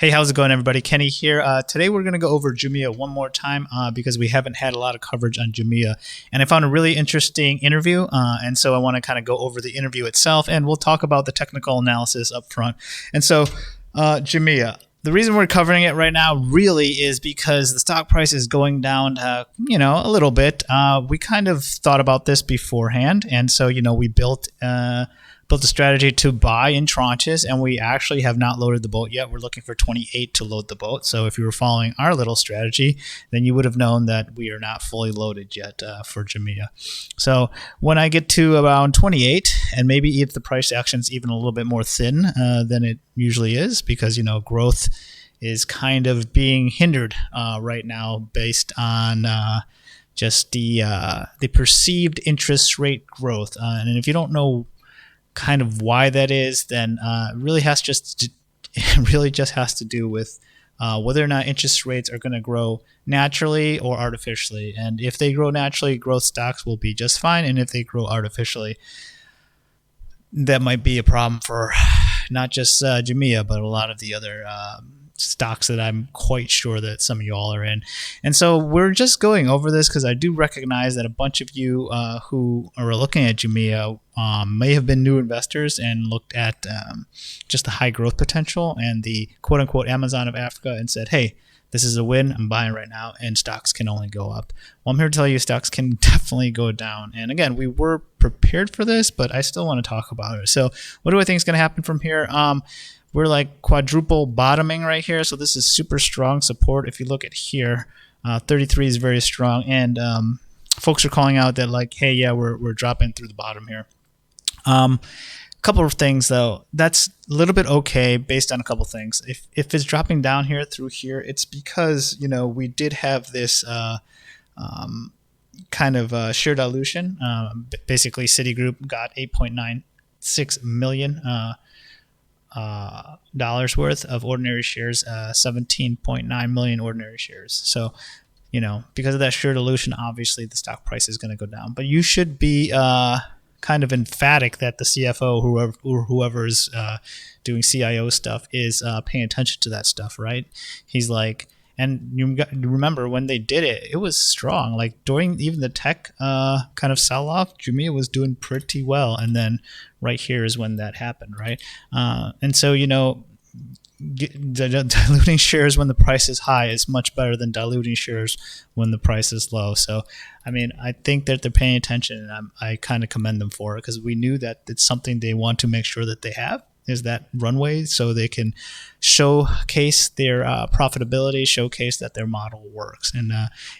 Hey, how's it going, everybody? Kenny here. Today we're going to go over Jumia one more time because we haven't had a lot of coverage on Jumia. And I found a really interesting interview, and so I want to kind of go over the interview itself, and we'll talk about the technical analysis up front. And so, Jumia. The reason we're covering it right now really is because the stock price is going down, a little bit. We kind of thought about this beforehand, and so, we built a strategy to buy in tranches, and we actually have not loaded the boat yet. We're looking for 28 to load the boat. So if you were following our little strategy, then you would have known that we are not fully loaded yet for Jumia. So when I get to around 28, and maybe if the price action is even a little bit more thin than it usually is, because growth is kind of being hindered right now based on just the perceived interest rate growth. And if you don't know kind of why that is, then it really just has to do with whether or not interest rates are going to grow naturally or artificially. And if they grow naturally, growth stocks will be just fine. And if they grow artificially, that might be a problem for not just Jumia, but a lot of the other stocks that I'm quite sure that some of you all are in. And so we're just going over this because I do recognize that a bunch of you who are looking at Jumia may have been new investors and looked at just the high growth potential and the quote unquote Amazon of Africa and said, hey, this is a win, I'm buying right now, and stocks can only go up. Well, I'm here to tell you stocks can definitely go down. And again, we were prepared for this, but I still want to talk about it. So what do I think is going to happen from here? We're like quadruple bottoming right here. So this is super strong support. If you look at here, 33 is very strong. And folks are calling out that like, hey, yeah, we're dropping through the bottom here. A couple of things, though. That's a little bit okay based on a couple of things. If it's dropping down here through here, it's because, we did have this kind of share dilution. Basically, Citigroup got 8.96 million dollars worth of ordinary shares, 17.9 million ordinary shares. So, because of that share dilution, obviously the stock price is going to go down. But you should be kind of emphatic that the CFO, whoever is doing CIO stuff, is paying attention to that stuff, right? He's like, and you remember when they did it, it was strong. Like during even the tech kind of sell-off, Jumia was doing pretty well. And then right here is when that happened, right? And so, diluting shares when the price is high is much better than diluting shares when the price is low. So, I think that they're paying attention, and I kind of commend them for it because we knew that it's something they want to make sure that they have, is that runway, so they can showcase their profitability, showcase that their model works. And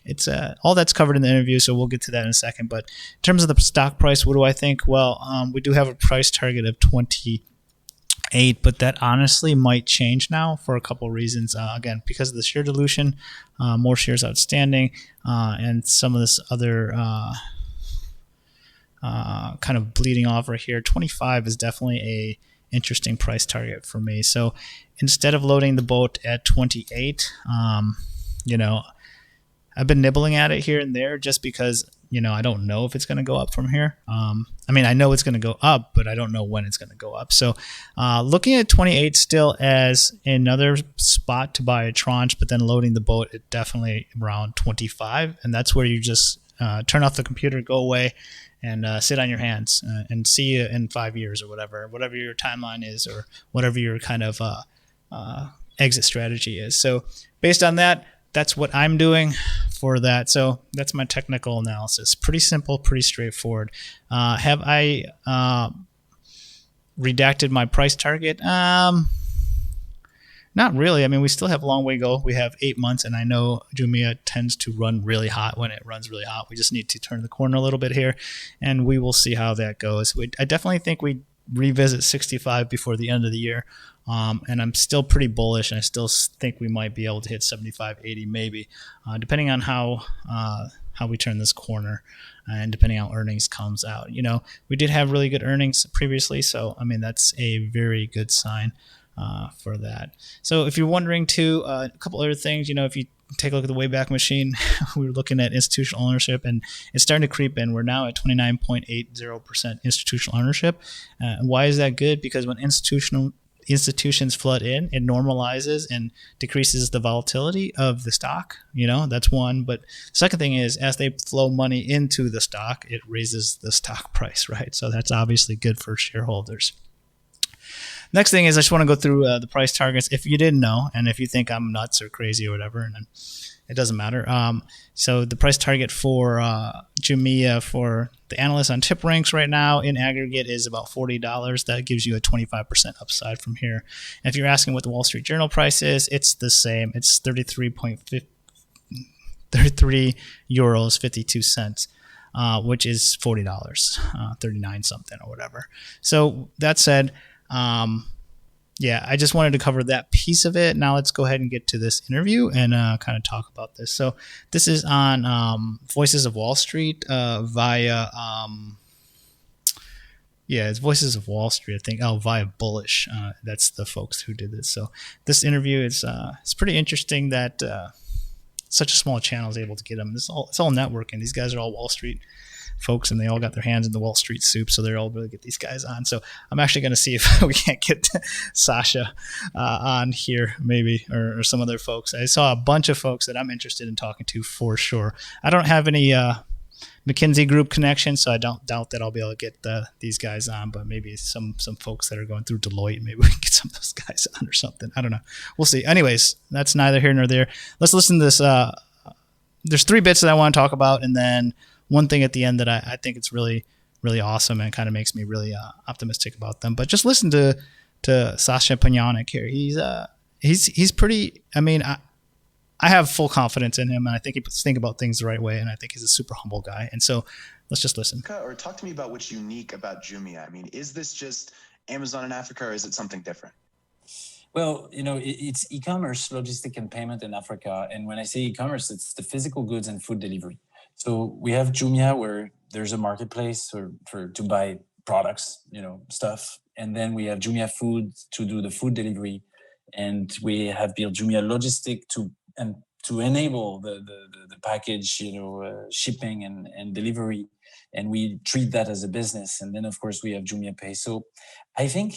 it's all that's covered in the interview, so we'll get to that in a second. But in terms of the stock price, what do I think? Well, we do have a price target of 28, but that honestly might change now for a couple of reasons. Again, because of the share dilution, more shares outstanding, and some of this other kind of bleeding off right here. 25 is definitely a interesting price target for me. So instead of loading the boat at 28, I've been nibbling at it here and there just because, I don't know if it's going to go up from here. I know it's going to go up, but I don't know when it's going to go up. So looking at 28 still as another spot to buy a tranche, but then loading the boat at definitely around 25. And that's where you just turn off the computer, go away, and sit on your hands and see you in 5 years or whatever your timeline is, or whatever your kind of exit strategy is. So based on that, that's what I'm doing for that. So that's my technical analysis. Pretty simple, pretty straightforward. Have I redacted my price target? Not really. We still have a long way to go. We have 8 months, and I know Jumia tends to run really hot when it runs really hot. We just need to turn the corner a little bit here, and we will see how that goes. I definitely think we revisit 65 before the end of the year, and I'm still pretty bullish, and I still think we might be able to hit 75, 80 maybe, depending on how we turn this corner and depending on how earnings comes out. We did have really good earnings previously, so that's a very good sign for that. So if you're wondering too, a couple other things, if you take a look at the Wayback Machine, we were looking at institutional ownership, and it's starting to creep in. We're now at 29.80% institutional ownership. And why is that good? Because when institutional institutions flood in, it normalizes and decreases the volatility of the stock. That's one. But the second thing is, as they flow money into the stock, it raises the stock price, right? So that's obviously good for shareholders. Next thing is, I just want to go through the price targets. If you didn't know, and if you think I'm nuts or crazy or whatever, and it doesn't matter. So the price target for Jumia for the analysts on tip ranks right now in aggregate is about $40. That gives you a 25% upside from here. And if you're asking what the Wall Street Journal price is, it's the same. It's 33 euros 52 cents. Which is $40, 39 something or whatever. So that said, I just wanted to cover that piece of it. Now let's go ahead and get to this interview and kind of talk about this. So this is on Voices of Wall Street via it's Voices of Wall Street, I think. Via Bullish. That's the folks who did this. So this interview is it's pretty interesting that such a small channel is able to get them. It's all networking. These guys are all Wall Street folks, and they all got their hands in the Wall Street soup, so they're all able to get these guys on. So I'm actually going to see if we can't get Sasha on here, maybe, or some other folks. I saw a bunch of folks that I'm interested in talking to for sure. I don't have any McKinsey Group connection, so I don't doubt that I'll be able to get these guys on, but maybe some folks that are going through Deloitte, maybe we can get some of those guys on or something. I don't know. We'll see. Anyways, that's neither here nor there. Let's listen to this. There's 3 bits that I want to talk about, and then one thing at the end that I think it's really, really awesome and kind of makes me really optimistic about them. But just listen to Sasha Panyanik here. He's pretty. I mean, I have full confidence in him, and I think he thinks about things the right way, and I think he's a super humble guy. And so let's just listen. Or talk to me about what's unique about Jumia. I mean, is this just Amazon in Africa, or is it something different? Well, it's e-commerce, logistic, and payment in Africa. And when I say e-commerce, it's the physical goods and food delivery. So we have Jumia, where there's a marketplace to buy products, stuff. And then we have Jumia Food to do the food delivery. And we have built Jumia Logistic to enable the package, shipping and delivery. And we treat that as a business. And then, of course, we have Jumia Pay. So I think,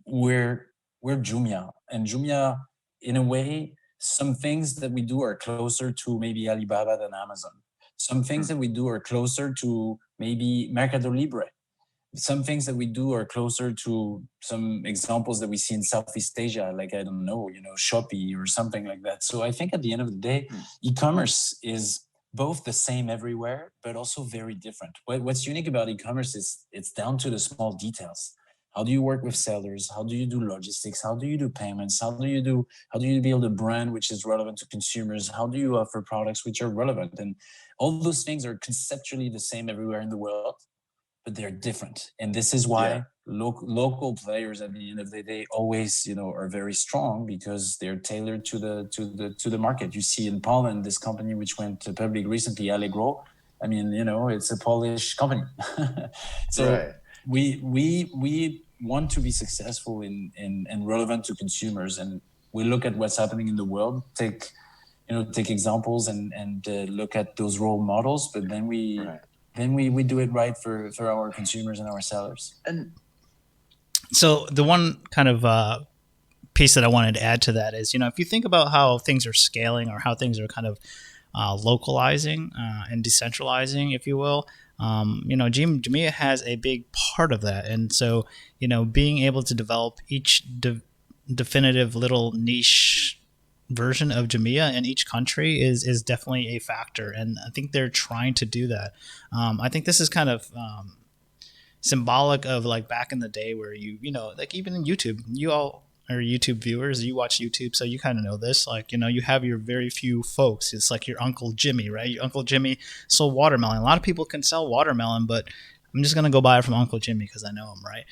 we're Jumia. And Jumia, in a way, some things that we do are closer to maybe Alibaba than Amazon. Some things that we do are closer to maybe Mercado Libre. Some things that we do are closer to some examples that we see in Southeast Asia, like, I don't know, Shopee or something like that. So I think at the end of the day, e-commerce is both the same everywhere, but also very different. What's unique about e-commerce is it's down to the small details. How do you work with sellers? How do you do logistics? How do you do payments? How do you build a brand which is relevant to consumers? How do you offer products which are relevant? And all those things are conceptually the same everywhere in the world, but they're different. And this is why local players at the end of the day always, are very strong, because they're tailored to the market. You see in Poland, this company which went public recently, Allegro. I mean, it's a Polish company. So right. We want to be successful and relevant to consumers, and we look at what's happening in the world, take examples and look at those role models, but then we do it right for our consumers and our sellers. And so the one kind of piece that I wanted to add to that is, if you think about how things are scaling, or how things are kind of localizing and decentralizing, if you will, Jumia has a big part of that. And so, being able to develop each definitive little niche version of Jumia in each country is definitely a factor. And I think they're trying to do that. I think this is kind of symbolic of like back in the day where like even in YouTube, you all are YouTube viewers, you watch YouTube, so you kind of know this. Like, you have your very few folks. It's like your Uncle Jimmy, right? Your Uncle Jimmy sold watermelon. A lot of people can sell watermelon, but I'm just going to go buy it from Uncle Jimmy because I know him, right?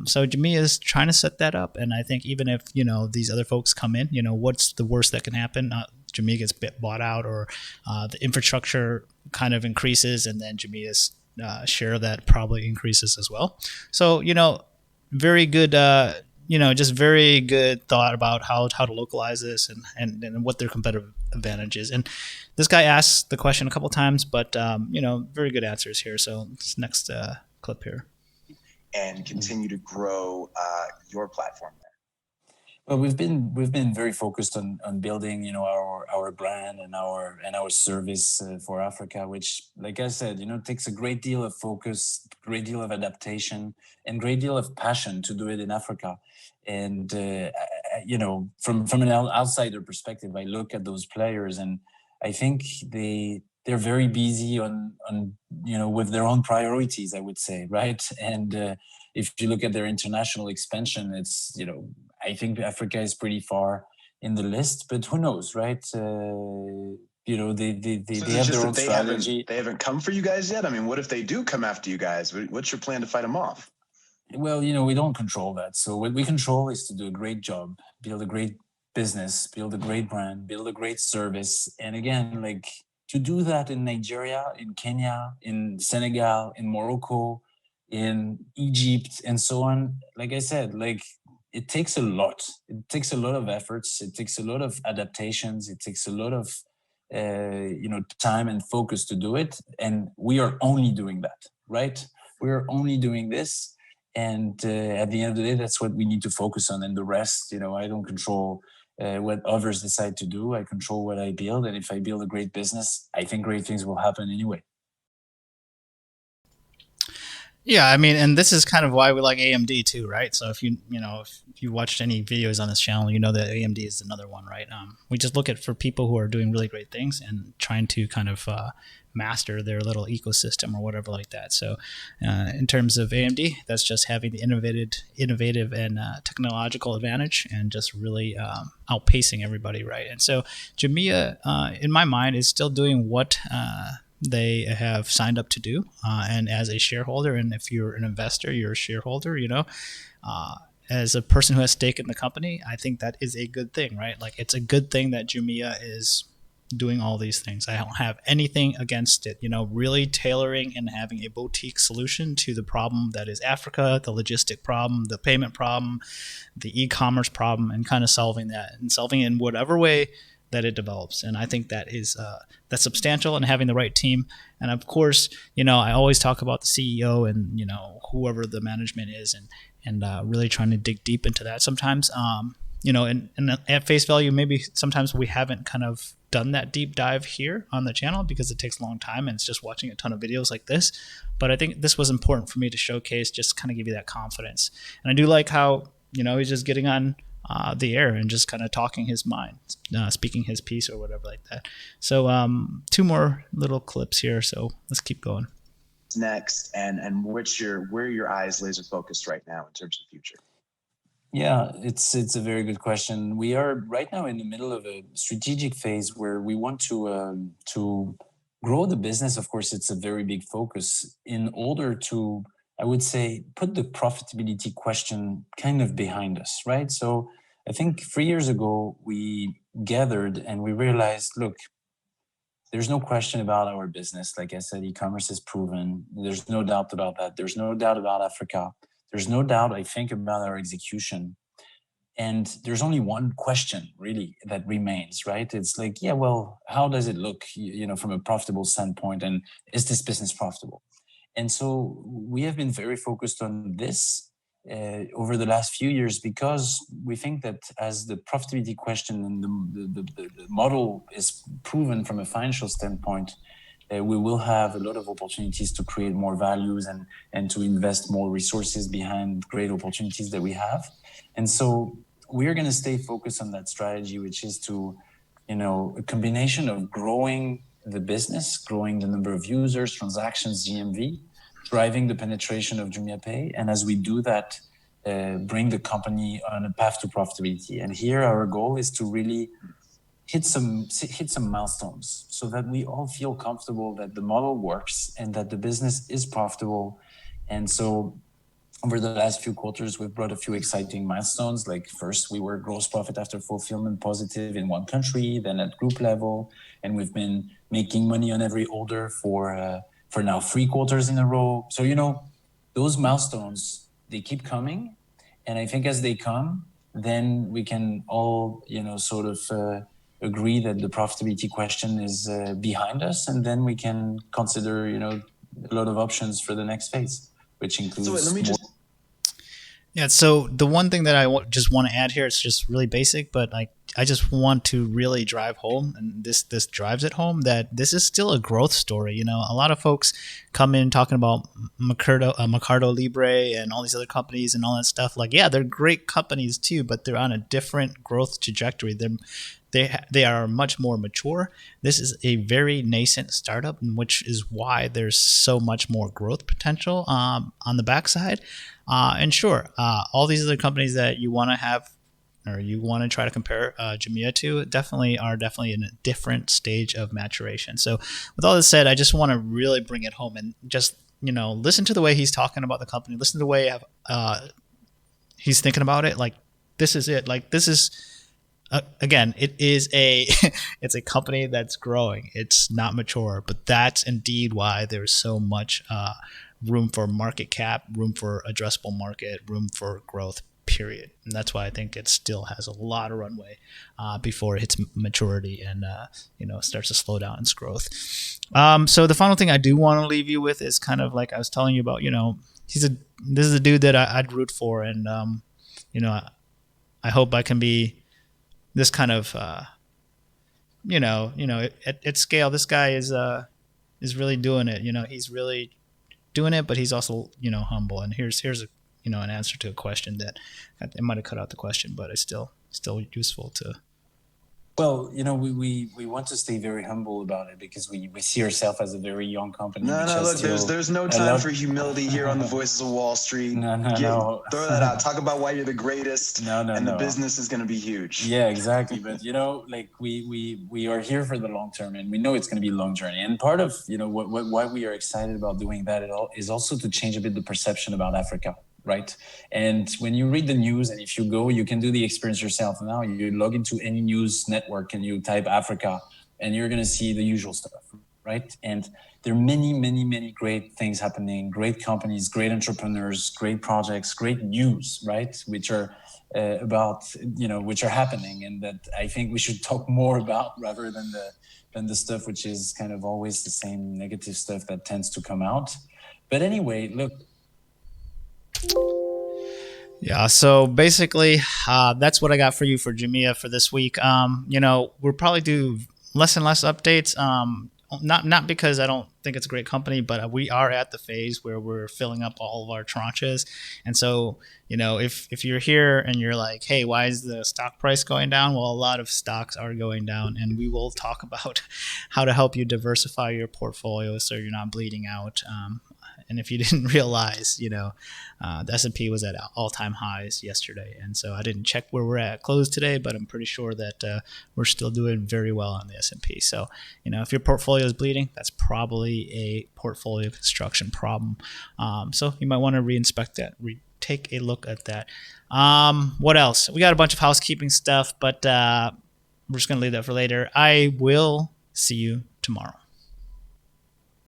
So Jumia is trying to set that up. And I think even if, these other folks come in, what's the worst that can happen? Jumia gets bought out, or the infrastructure kind of increases, and then Jumia's share of that probably increases as well. So, very good just very good thought about how to localize this and what their competitive advantage is. And this guy asked the question a couple times, but very good answers here. So this next clip here. and continue to grow your platform there? Well, we've been very focused on building, you know, our brand and our service for Africa, which, like I said, you know, takes a great deal of focus, great deal of adaptation, and great deal of passion to do it in Africa. And you know, from an outsider perspective, I look at those players, and I think they're very busy on you know, with their own priorities, I would say, right? And if you look at their international expansion, it's, you know, I think Africa is pretty far in the list, but who knows, right? You know, they have their own strategy. They haven't come for you guys yet. I mean, what if they do come after you guys? What's your plan to fight them off? Well, you know, we don't control that. So what we control is to do a great job, build a great business, build a great brand, build a great service. And again, like, to do that in Nigeria, in Kenya, in Senegal, in Morocco, in Egypt, and so on, like I said, like, it takes a lot. It takes a lot of efforts. It takes a lot of adaptations. It takes a lot of you know, time and focus to do it. And we are only doing that, right? We are only doing this. And at the end of the day, that's what we need to focus on. And the rest, you know, I don't control what others decide to do. I control what I build. And if I build a great business, I think great things will happen anyway. Yeah, I mean, and this is kind of why we like AMD too, right? So if you watched any videos on this channel, you know that AMD is another one, right? We just look at for people who are doing really great things and trying to kind of master their little ecosystem or whatever like that. So in terms of AMD, that's just having the innovative and technological advantage and just really outpacing everybody, right? And so Jumia, in my mind, is still doing what they have signed up to do. And as a shareholder, and if you're an investor, you're a shareholder, you know, as a person who has stake in the company, I think that is a good thing, right? Like, it's a good thing that Jumia is doing all these things. I don't have anything against it, you know, really tailoring and having a boutique solution to the problem that is Africa, the logistic problem, the payment problem, the e-commerce problem, and kind of solving that and solving it in whatever way that it develops. And I think that is that's substantial, and having the right team. And of course, you know, I always talk about the CEO and, you know, whoever the management is, and really trying to dig deep into that sometimes. You know, and at face value, maybe sometimes we haven't kind of done that deep dive here on the channel because it takes a long time and it's just watching a ton of videos like this. But I think this was important for me to showcase, just kind of give you that confidence. And I do like how, you know, he's just getting on the air and just kind of talking his mind, speaking his piece or whatever like that. So two more little clips here. So let's keep going. Next, and where are your eyes laser focused right now in terms of the future? Yeah, it's a very good question. We are right now in the middle of a strategic phase where we want to grow the business. Of course, it's a very big focus in order to, I would say, put the profitability question kind of behind us, right? So I think 3 years ago, we gathered and we realized, look, there's no question about our business. Like I said, e-commerce is proven. There's no doubt about that. There's no doubt about Africa. There's no doubt, I think, about our execution. And there's only one question really that remains, right? It's like, yeah, well, how does it look, you know, from a profitable standpoint? And is this business profitable? And so we have been very focused on this over the last few years, because we think that as the profitability question and the model is proven from a financial standpoint, we will have a lot of opportunities to create more values and to invest more resources behind great opportunities that we have. And so we're going to stay focused on that strategy, which is to, you know, a combination of growing the business, growing the number of users, transactions, GMV, driving the penetration of JumiaPay. And as we do that, bring the company on a path to profitability. And here our goal is to really hit some milestones so that we all feel comfortable that the model works and that the business is profitable. And so over the last few quarters, we've brought a few exciting milestones. Like, first, we were gross profit after fulfillment positive in one country, then at group level. And we've been making money on every order for now 3 quarters in a row. So, you know, those milestones, they keep coming. And I think as they come, then we can all, you know, sort of agree that the profitability question is behind us, and then we can consider, you know, a lot of options for the next phase, which includes. So let me Yeah. So the one thing that just want to add here, it's just really basic, but like I just want to really drive home, and this drives it home that this is still a growth story. You know, a lot of folks come in talking about Mercado Libre and all these other companies and all that stuff. Like, yeah, they're great companies too, but they're on a different growth trajectory. They are much more mature. This is a very nascent startup, which is why there's so much more growth potential on the backside. And sure, all these other companies that you want to have or you want to try to compare Jumia to definitely in a different stage of maturation. So with all this said, I just want to really bring it home and just listen to the way he's talking about the company, listen to the way he's thinking about it. Like this is it. Like this is. Again, it is it's a company that's growing. It's not mature, but that's indeed why there's so much room for market cap, room for addressable market, room for growth. Period. And that's why I think it still has a lot of runway before it hits maturity and starts to slow down its growth. So the final thing I do want to leave you with is kind of like I was telling you about. This is a dude that I'd root for, and I hope I can be this kind of at scale. This guy is really doing it. He's really doing it, but he's also humble. And here's an answer to a question that it might have cut out the question, but it's still useful to. Well, we want to stay very humble about it because we see ourselves as a very young company. No, look, there's no time for humility here on the Voices of Wall Street. No. Throw that out. Talk about why you're the greatest. No. The business is going to be huge. Yeah, exactly. But like we are here for the long term, and we know it's going to be a long journey. And part of why we are excited about doing that at all is also to change a bit the perception about Africa. Right. And when you read the news, and if you go, you can do the experience yourself. Now you log into any news network and you type Africa and you're going to see the usual stuff. Right. And there are many great things happening, great companies, great entrepreneurs, great projects, great news. Right. Which are which are happening, and that I think we should talk more about rather than the stuff which is kind of always the same negative stuff that tends to come out. But anyway, look. Yeah, so basically, that's what I got for you for Jumia for this week. We'll probably do less and less updates. Not because I don't think it's a great company, but we are at the phase where we're filling up all of our tranches. And so, if you're here and you're like, hey, why is the stock price going down? Well, a lot of stocks are going down, and we will talk about how to help you diversify your portfolio so you're not bleeding out. And if you didn't realize, the S&P was at all-time highs yesterday. And so I didn't check where we're at close today, but I'm pretty sure that we're still doing very well on the S&P. So, if your portfolio is bleeding, that's probably a portfolio construction problem. So you might want to reinspect that, take a look at that. What else? We got a bunch of housekeeping stuff, but we're just going to leave that for later. I will see you tomorrow.